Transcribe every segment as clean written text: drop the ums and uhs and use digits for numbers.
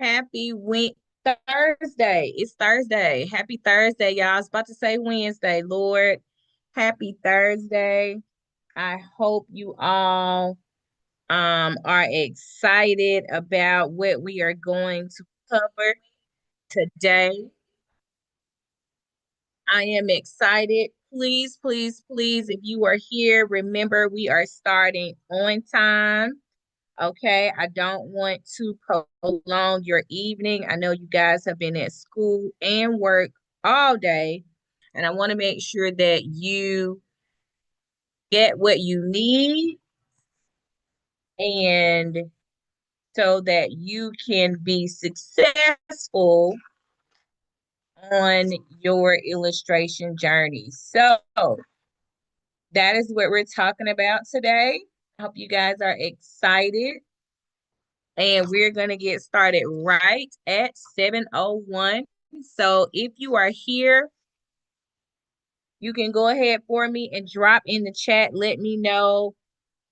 Happy Thursday. It's Thursday. Happy Thursday, y'all. I was about to say Wednesday. Lord, happy Thursday. I hope you all are excited about what we are going to cover today. I am excited. Please, please, please, if you are here, remember we are starting on time. Okay, I don't want to prolong your evening. I know you guys have been at school and work all day, and I want to make sure that you get what you need and so that you can be successful on your illustration journey. So, that is what we're talking about today. I hope you guys are excited. And we're going to get started right at 7:01. So if you are here, you can go ahead for me and drop in the chat. Let me know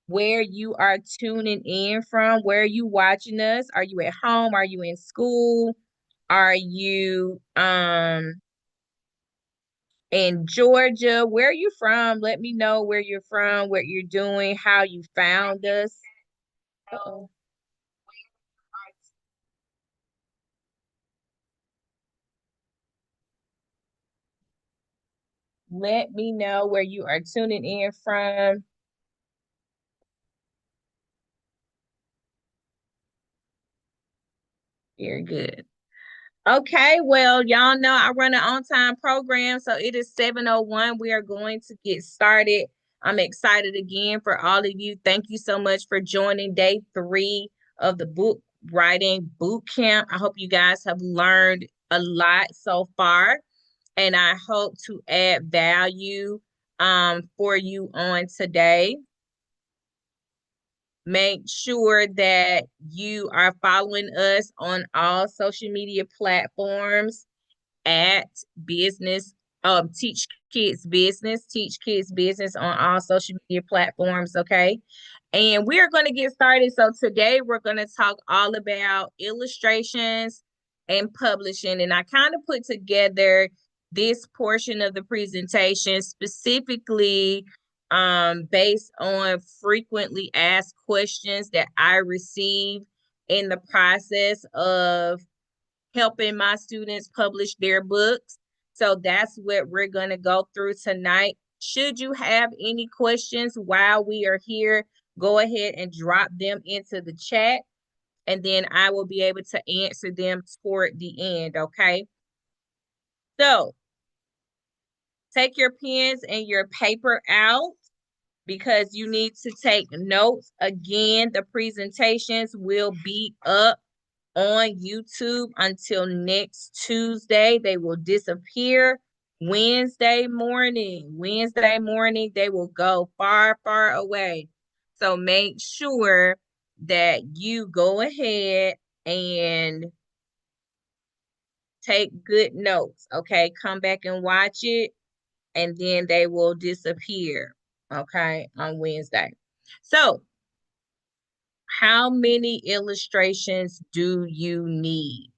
where you are tuning in from. Where are you watching us? Are you at home? Are you in school? Are you in Georgia? Where are you from? Let me know where you're from, what you're doing, how you found us. Uh-oh. Let me know where you are tuning in from. Very good. Okay, well, y'all know I run an on-time program, so it is 7:01. We are going to get started. I'm excited again for all of you. Thank you so much for joining day 3 of the book writing boot camp. I hope you guys have learned a lot so far, and I hope to add value for you on today. Make sure that you are following us on all social media platforms at business, teach kids business on all social media platforms. Okay. And we are going to get started. So today we're going to talk all about illustrations and publishing. And I kind of put together this portion of the presentation specifically based on frequently asked questions that I receive in the process of helping my students publish their books. So that's what we're going to go through tonight. Should you have any questions while we are here, go ahead and drop them into the chat, and then I will be able to answer them toward the end, okay? So take your pens and your paper out because you need to take notes. Again, the presentations will be up on YouTube until next Tuesday. They will disappear Wednesday morning. Wednesday morning, they will go far, far away. So make sure that you go ahead and take good notes. Okay, come back and watch it, and then they will disappear. Okay, on Wednesday. So, how many illustrations do you need?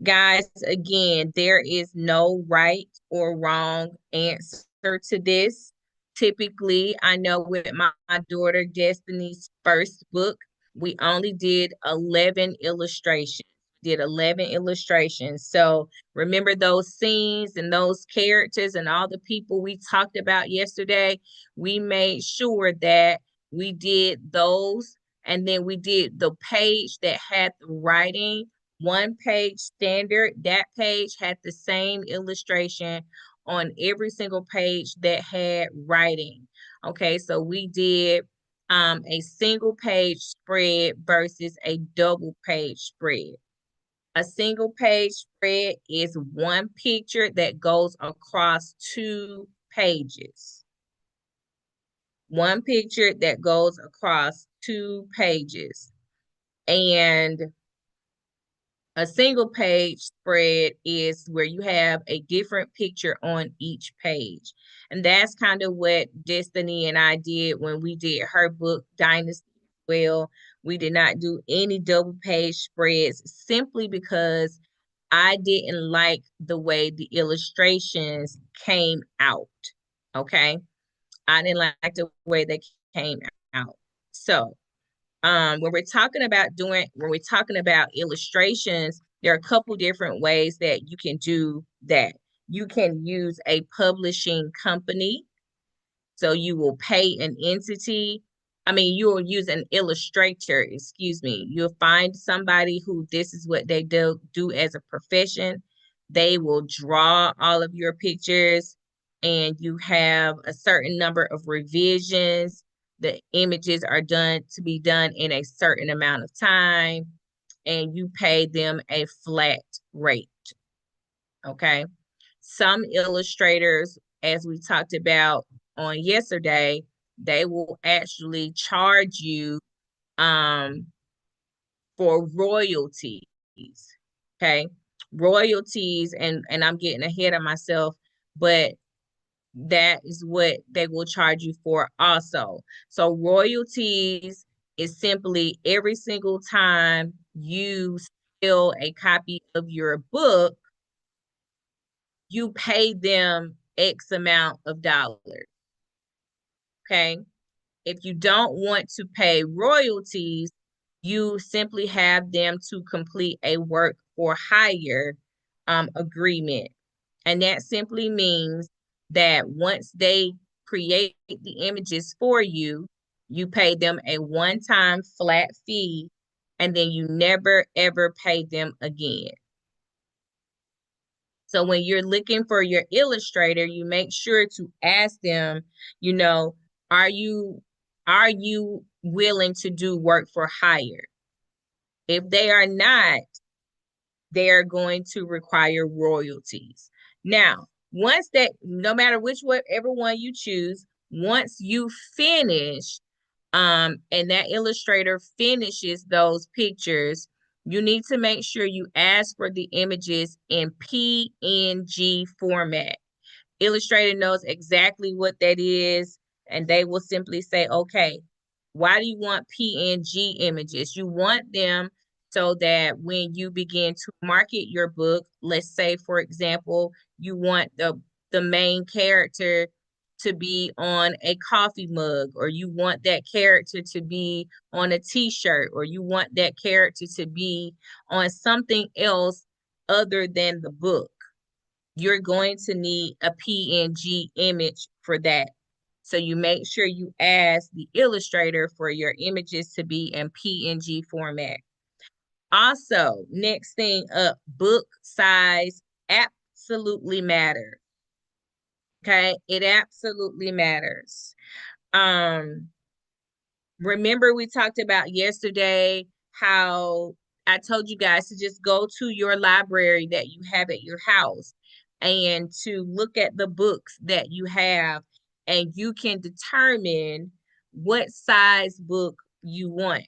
Guys, again, there is no right or wrong answer to this. Typically, I know with my daughter Destiny's first book, we only did 11 illustrations. Did 11 illustrations. So remember those scenes and those characters and all the people we talked about yesterday. We made sure that we did those, and then we did the page that had the writing, one page standard. That page had the same illustration on every single page that had writing. Okay, so we did a single page spread versus a double page spread. A single page spread is one picture that goes across 2 pages. One picture that goes across 2 pages. And a single page spread is where you have a different picture on each page. And that's kind of what Destiny and I did when we did her book, Dynasty. well. We did not do any double page spreads simply because I didn't like the way the illustrations came out. Okay. I didn't like the way they came out. So, when we're talking about illustrations, there are a couple different ways that you can do that. You can use a publishing company, so you will pay an entity. I mean, you will use an illustrator, excuse me. You'll find somebody who this is what they do as a profession. They will draw all of your pictures, and you have a certain number of revisions. The images are done to be done in a certain amount of time, and you pay them a flat rate. Okay. Some illustrators, as we talked about on yesterday, they will actually charge you um for royalties. Okay. Royalties, and I'm getting ahead of myself, but that is what they will charge you for also. So royalties is simply every single time you sell a copy of your book, you pay them X amount of dollars. Okay. If you don't want to pay royalties, you simply have them to complete a work for hire agreement. And that simply means that once they create the images for you, you pay them a one-time flat fee, and then you never ever pay them again. So when you're looking for your illustrator, you make sure to ask them, you know, are you are you willing to do work for hire? If they are not, they are going to require royalties. Now, once that, no matter whatever one you choose, once you finish, and that illustrator finishes those pictures, you need to make sure you ask for the images in PNG format. Illustrator knows exactly what that is, and they will simply say, okay, why do you want PNG images? You want them so that when you begin to market your book, let's say, for example, you want the main character to be on a coffee mug, or you want that character to be on a t-shirt, or you want that character to be on something else other than the book, you're going to need a PNG image for that. So you make sure you ask the illustrator for your images to be in PNG format. Also, next thing up, book size absolutely matters. Okay, it absolutely matters. Um, Remember we talked about yesterday how I told you guys to just go to your library that you have at your house and to look at the books that you have, and you can determine what size book you want,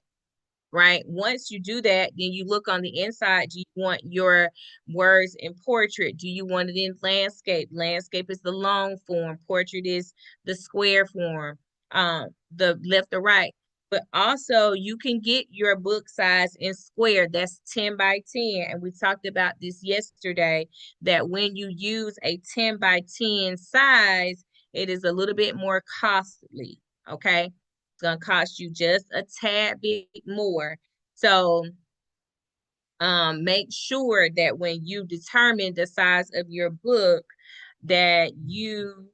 right? Once you do that, then you look on the inside. Do you want your words in portrait? Do you want it in landscape? Landscape is the long form, portrait is the square form, the left or right. But also you can get your book size in square. That's 10 by 10. And we talked about this yesterday, that when you use a 10 by 10 size, it is a little bit more costly. Okay. It's going to cost you just a tad bit more. So make sure that when you determine the size of your book, that you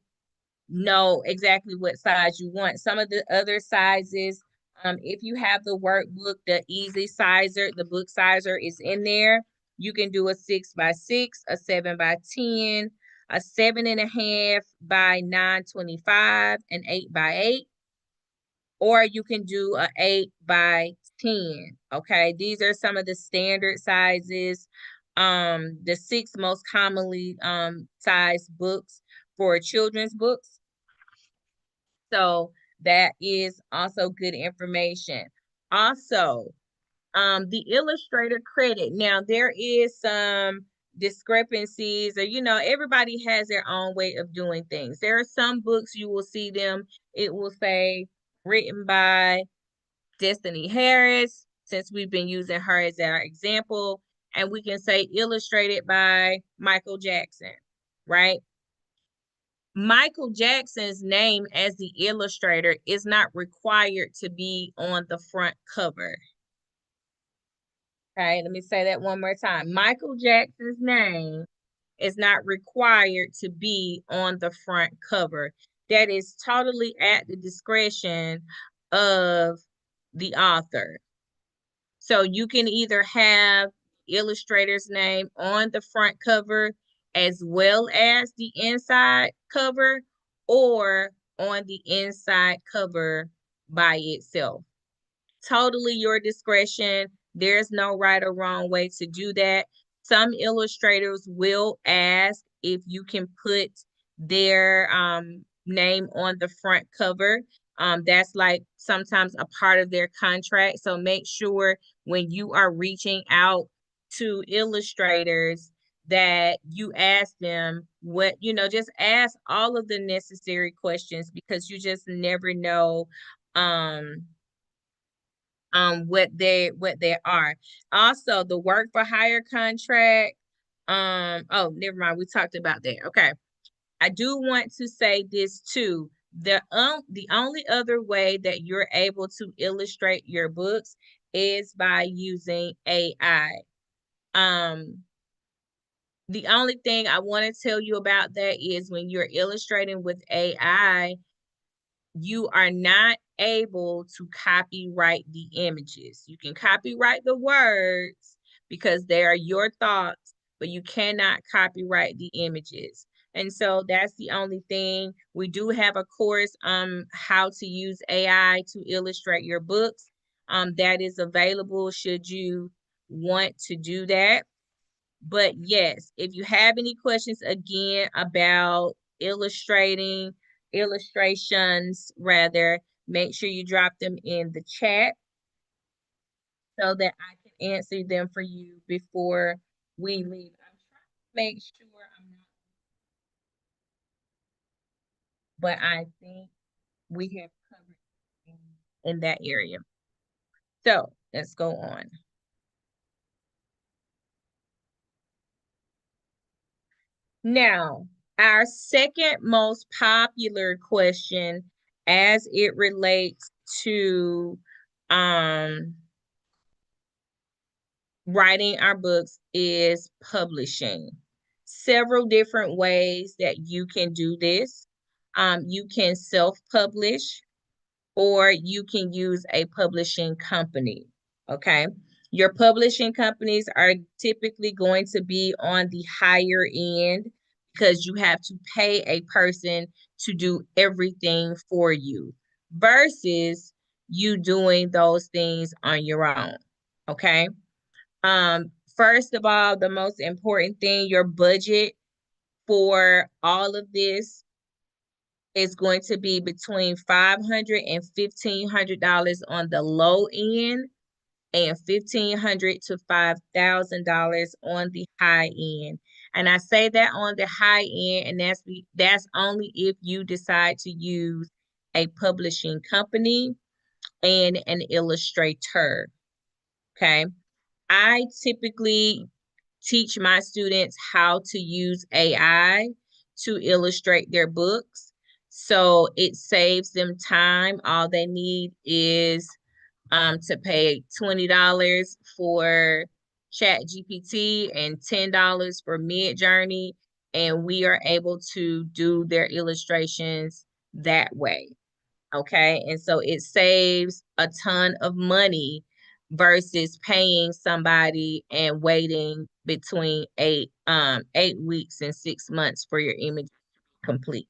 know exactly what size you want. Some of the other sizes, if you have the workbook, the easy sizer, the book sizer is in there. You can do a 6 by 6, a 7 by 10, a 7.5 by 925, an 8 by 8, or you can do a 8 by 10. Okay, these are some of the standard sizes. The six most commonly sized books for children's books. So that is also good information. Also, the illustrator credit. Now there is some discrepancies, or everybody has their own way of doing things. There are some books you will see them, it will say written by Destiny Harris, since we've been using her as our example, and we can say illustrated by Michael Jackson, right? Michael Jackson's name as the illustrator is not required to be on the front cover. Okay, let me say that one more time. Michael Jackson's name is not required to be on the front cover. That is totally at the discretion of the author. So you can either have illustrator's name on the front cover as well as the inside cover, or on the inside cover by itself. Totally your discretion. There's no right or wrong way to do that. Some illustrators will ask if you can put their name on the front cover. That's like sometimes a part of their contract. So make sure when you are reaching out to illustrators that you ask them what, just ask all of the necessary questions, because you just never know what they are. Also, the work for hire contract. Oh, never mind. We talked about that. Okay. I do want to say this too. The only other way that you're able to illustrate your books is by using AI. Um, the only thing I want to tell you about that is when you're illustrating with AI, you are not able to copyright the images. You can copyright the words because they are your thoughts, but you cannot copyright the images. And so that's the only thing. We do have a course how to use AI to illustrate your books. That is available should you want to do that. But yes, if you have any questions again about illustrations rather, make sure you drop them in the chat so that I can answer them for you before we leave. I'm trying to make sure I'm not, but I think we have covered in that area. So let's go on. Now, our second most popular question as it relates to writing our books is publishing. Several different ways that you can do this. You can self-publish, or you can use a publishing company. Okay. Your publishing companies are typically going to be on the higher end because you have to pay a person to do everything for you versus you doing those things on your own. Okay. First of all, the most important thing, your budget for all of this is going to be between $500 and $1,500 on the low end, and $1,500 to $5,000 on the high end. And I say that on the high end, and that's only if you decide to use a publishing company and an illustrator. Okay. I typically teach my students how to use AI to illustrate their books. So it saves them time. All they need is to pay $20 for Chat GPT and $10 for Midjourney, and we are able to do their illustrations that way. Okay. And so it saves a ton of money versus paying somebody and waiting between 8 weeks and 6 months for your image complete.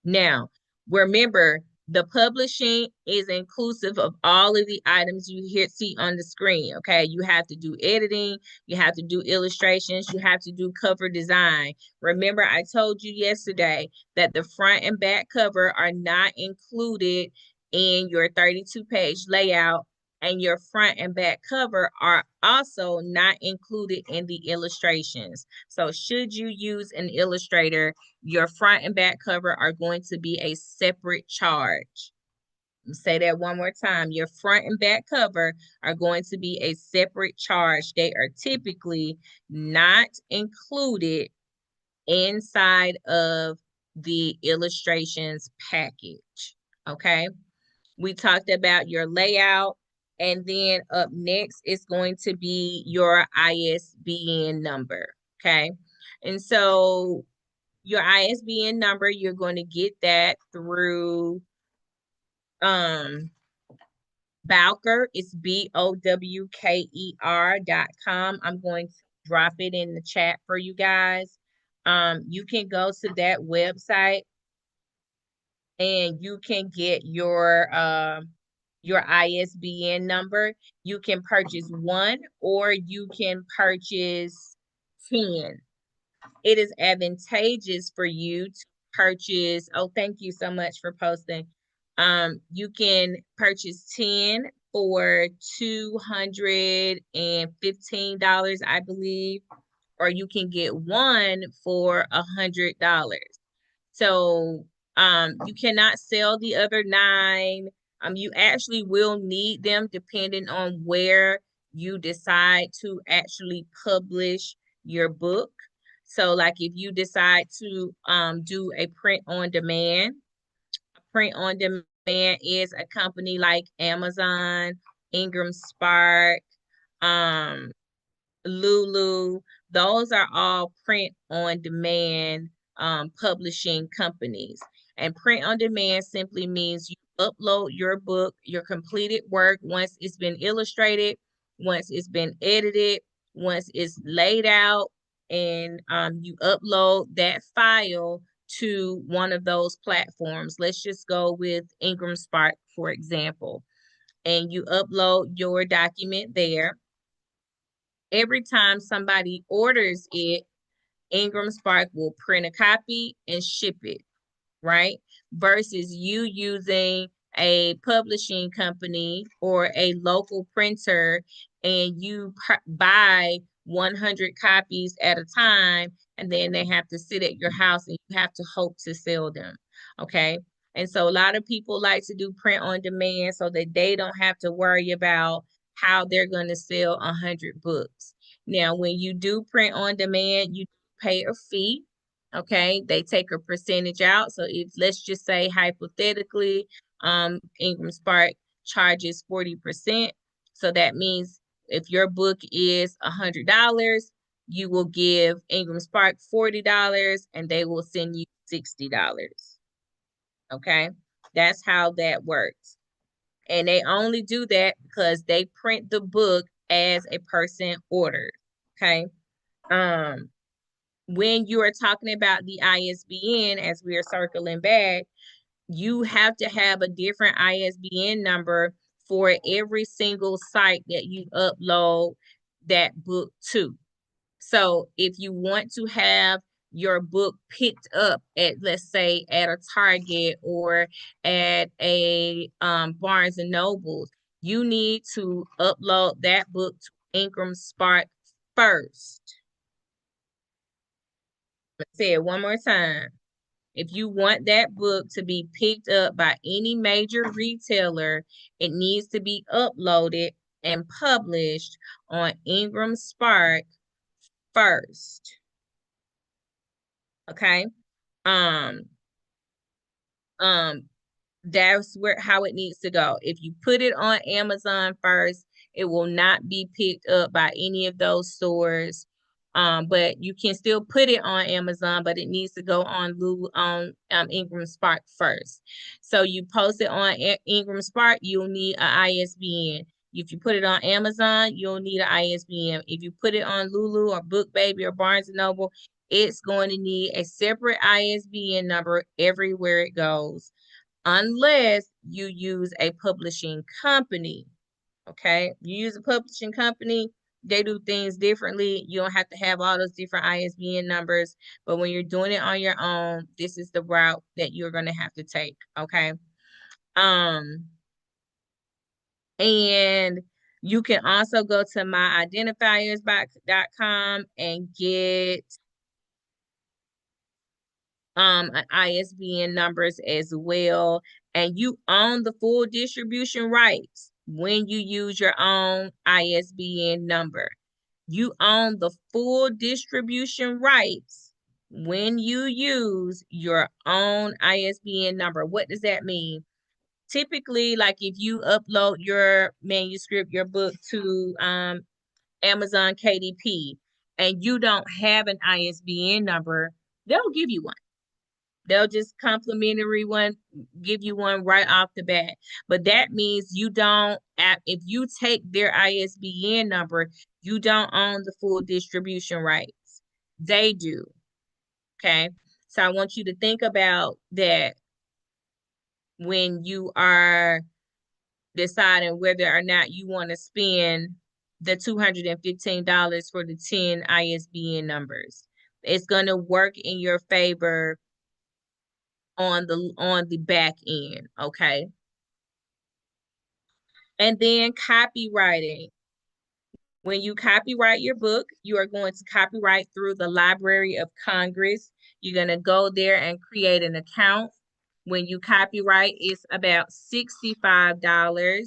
Now, remember, the publishing is inclusive of all of the items you see on the screen. Okay, you have to do editing, you have to do illustrations, you have to do cover design. Remember, I told you yesterday that the front and back cover are not included in your 32-page layout, and your front and back cover are also not included in the illustrations. So should you use an illustrator, your front and back cover are going to be a separate charge. Say that one more time. Your front and back cover are going to be a separate charge. They are typically not included inside of the illustrations package. Okay. We talked about your layout, and then up next is going to be your ISBN number. Okay. And so your ISBN number, you're going to get that through Bowker. It's BOWKER.com. I'm going to drop it in the chat for you guys. You can go to that website and you can get your ISBN number. You can purchase one or you can purchase 10. It is advantageous for you to purchase. Oh, thank you so much for posting. You can purchase 10 for $215, I believe, or you can get one for $100. So you cannot sell the other 9. You actually will need them depending on where you decide to actually publish your book. So like if you decide to do a print on demand is a company like Amazon, Ingram Spark, um, Lulu. Those are all print on demand publishing companies. And print on demand simply means you upload your book, your completed work, once it's been illustrated, once it's been edited, once it's laid out, and you upload that file to one of those platforms. Let's just go with Ingram Spark, for example. And you upload your document there. Every time somebody orders it, Ingram Spark will print a copy and ship it, right? Versus you using a publishing company or a local printer and you buy 100 copies at a time, and then they have to sit at your house and you have to hope to sell them. Okay. And so a lot of people like to do print on demand so that they don't have to worry about how they're going to sell 100 books. Now, when you do print on demand, you pay a fee. Okay, they take a percentage out. So if, let's just say hypothetically, Ingram Spark charges 40%. So that means if your book is $100, you will give Ingram Spark $40 and they will send you $60. Okay, that's how that works. And they only do that because they print the book as a person ordered. Okay. When you are talking about the ISBN, as we are circling back, you have to have a different ISBN number for every single site that you upload that book to. So if you want to have your book picked up at, let's say, at a Target or at a Barnes and Nobles, you need to upload that book to Ingram Spark first. Let's say it one more time. If you want that book to be picked up by any major retailer, it needs to be uploaded and published on Ingram Spark first. Okay. Um, um, that's where how it needs to go. If you put it on Amazon first, it will not be picked up by any of those stores. But you can still put it on Amazon, but it needs to go on Ingram Spark first. So you post it on Ingram Spark, you'll need an ISBN. If you put it on Amazon, you'll need an ISBN. If you put it on Lulu or BookBaby or Barnes and Noble, it's going to need a separate ISBN number everywhere it goes, unless you use a publishing company. Okay, you use a publishing company, they do things differently. You don't have to have all those different ISBN numbers, but when you're doing it on your own, this is the route that you're going to have to take. Okay. And you can also go to myidentifiers.com and get ISBN numbers as well. and you own the full distribution rights when you use your own ISBN number. You own the full distribution rights when you use your own ISBN number. What does that mean? Typically, like if you upload your manuscript, your book to Amazon KDP, and you don't have an ISBN number, they'll give you one. They'll just complimentary one, give you one right off the bat. But that means you don't, if you take their ISBN number, you don't own the full distribution rights. They do. Okay. So I want you to think about that when you are deciding whether or not you want to spend the $215 for the 10 ISBN numbers. It's going to work in your favor on the back end, okay? And then copywriting. When you copyright your book, you are going to copyright through the Library of Congress. You're going to go there and create an account. When you copyright, it's about $65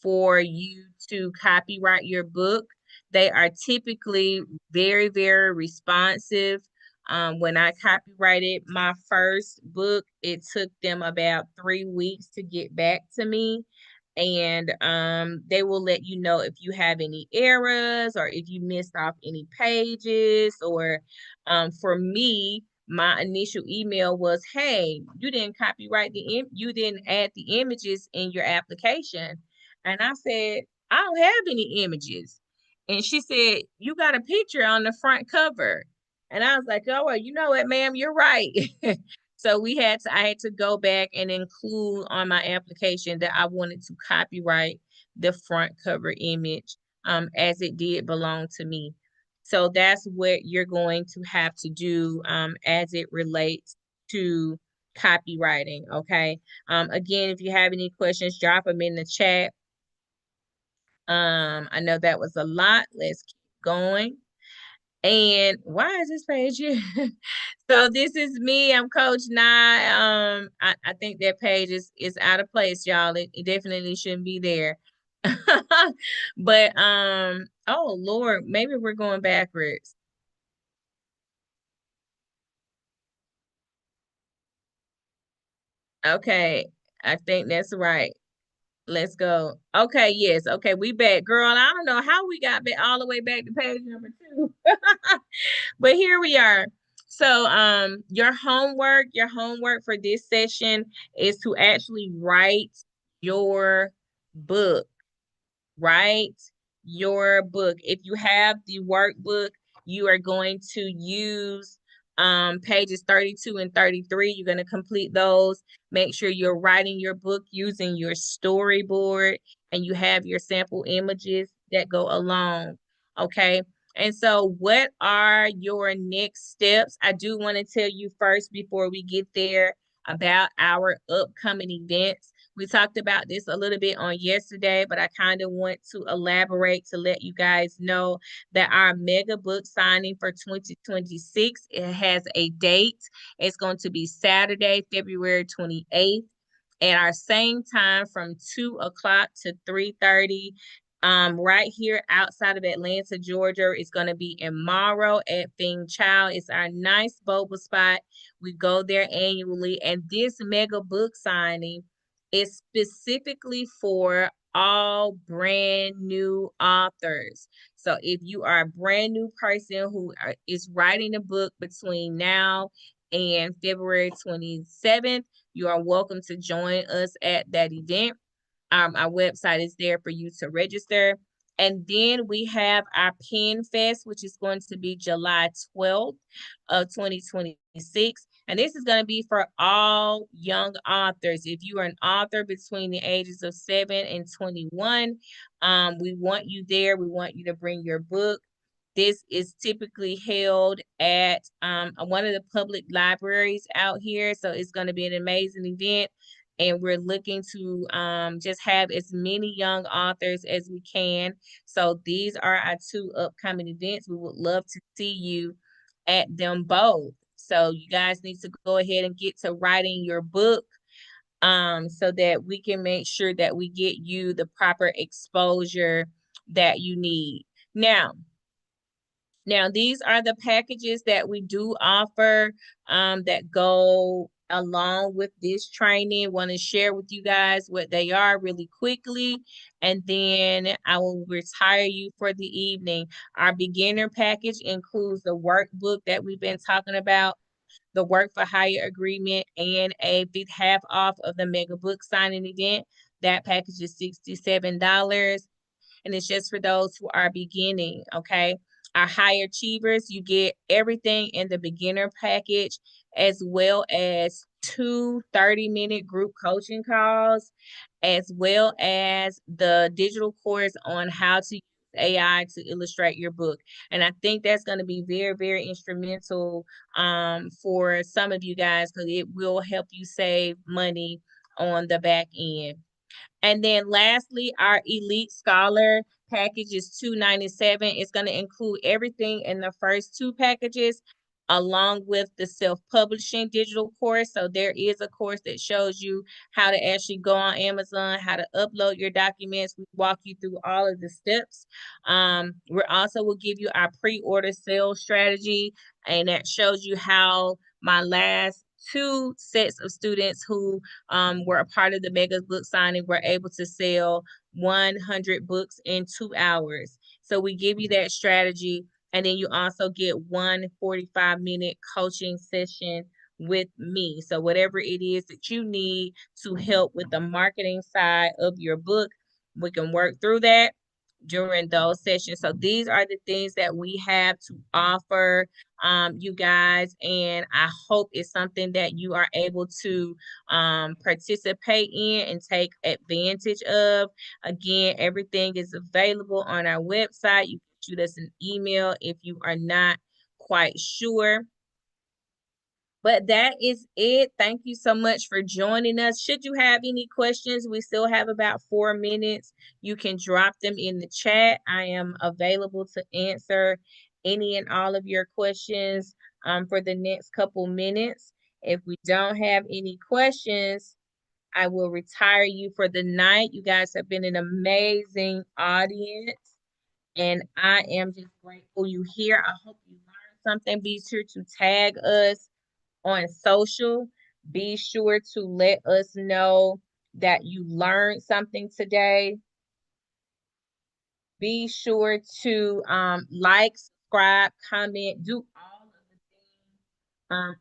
for you to copyright your book. They are typically very, very responsive. When I copyrighted my first book, it took them about 3 weeks to get back to me. And they will let you know if you have any errors or if you missed off any pages. Or for me, my initial email was, hey, you didn't copyright you didn't add the images in your application. And I said, I don't have any images. And she said, you got a picture on the front cover. And I was like, oh, well, you know what, ma'am, you're right. So I had to go back and include on my application that I wanted to copyright the front cover image, as it did belong to me. So that's what you're going to have to do, as it relates to copywriting. Okay. Again, if you have any questions, drop them in the chat. I know that was a lot. Let's keep going. And why is this page here? So this is me. I'm Coach Nye. I think that page is out of place, y'all. It definitely shouldn't be there. But oh Lord, maybe we're going backwards. Okay, I think that's right. Let's go. Okay, yes. Okay, we back. Girl, I don't know how we got back all the way back to page number 2. But here we are. So your homework for this session is to actually write your book. Write your book. If you have the workbook, you are going to use pages 32 and 33. You're going to complete those. Make sure you're writing your book using your storyboard and you have your sample images that go along. Okay. And so, what are your next steps? I do want to tell you first before we get there about our upcoming events. We talked about this a little bit on yesterday, but I kind of want to elaborate to let you guys know that our mega book signing for 2026, it has a date. It's going to be Saturday, February 28th at our same time from 2 o'clock to 3:30. Right here outside of Atlanta, Georgia. It's going to be in Morrow at Fing Chow. It's our nice boba spot. We go there annually, and this mega book signing is specifically for all brand new authors. So if you are a brand new person who is writing a book between now and February 27th, you are welcome to join us at that event. Our website is there for you to register. And then we have our Pen Fest, which is going to be July 12th of 2026. And this is going to be for all young authors. If you are an author between the ages of 7 and 21, we want you there. We want you to bring your book. This is typically held at one of the public libraries out here. So it's going to be an amazing event. And we're looking to just have as many young authors as we can. So these are our 2 upcoming events. We would love to see you at them both. So you guys need to go ahead and get to writing your book. so that we can make sure that we get you the proper exposure that you need. Now, these are the packages that we do offer that go along with this training. Want to share with you guys what they are really quickly, and then I will retire you for the evening. Our beginner package includes the workbook that we've been talking about, the work for hire agreement, and a half off of the mega book signing event. That package is $67, and it's just for those who are beginning. Okay. Our high achievers, you get everything in the beginner package, as well as two 30-minute group coaching calls, as well as the digital course on how to use AI to illustrate your book. And I think that's going to be very, very instrumental for some of you guys, because it will help you save money on the back end. And then lastly, our Elite Scholar package is $297. It's going to include everything in the first two packages, along with the self-publishing digital course. So there is a course that shows you how to actually go on Amazon, how to upload your documents. We walk you through all of the steps. We also will give you our pre-order sales strategy, and that shows you how my last two sets of students who were a part of the mega book signing were able to sell 100 books in 2 hours. So we give you that strategy, and then you also get one 45-minute coaching session with me. So whatever it is that you need to help with the marketing side of your book, we can work through that during those sessions. So these are the things that we have to offer you guys, and I hope it's something that you are able to participate in and take advantage of. Again, everything is available on our website. You can shoot us an email if you are not quite sure. But that is it. Thank you so much for joining us. Should you have any questions, we still have about 4 minutes. You can drop them in the chat. I am available to answer any and all of your questions for the next couple minutes. If we don't have any questions, I will retire you for the night. You guys have been an amazing audience, and I am just grateful you here. I hope you learned something. Be sure to tag us on social. Be sure to let us know that you learned something today. Be sure to like, subscribe, comment, do all of the things.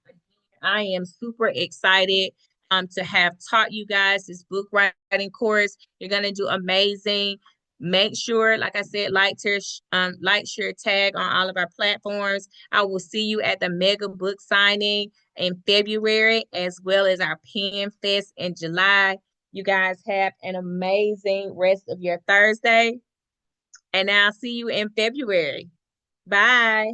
I am super excited to have taught you guys this book writing course. You're gonna do amazing. Make sure, like I said, like, share, tag on all of our platforms. I will see you at the mega book signing in February, as well as our Pen Fest in July. You guys have an amazing rest of your Thursday, and I'll see you in February. Bye.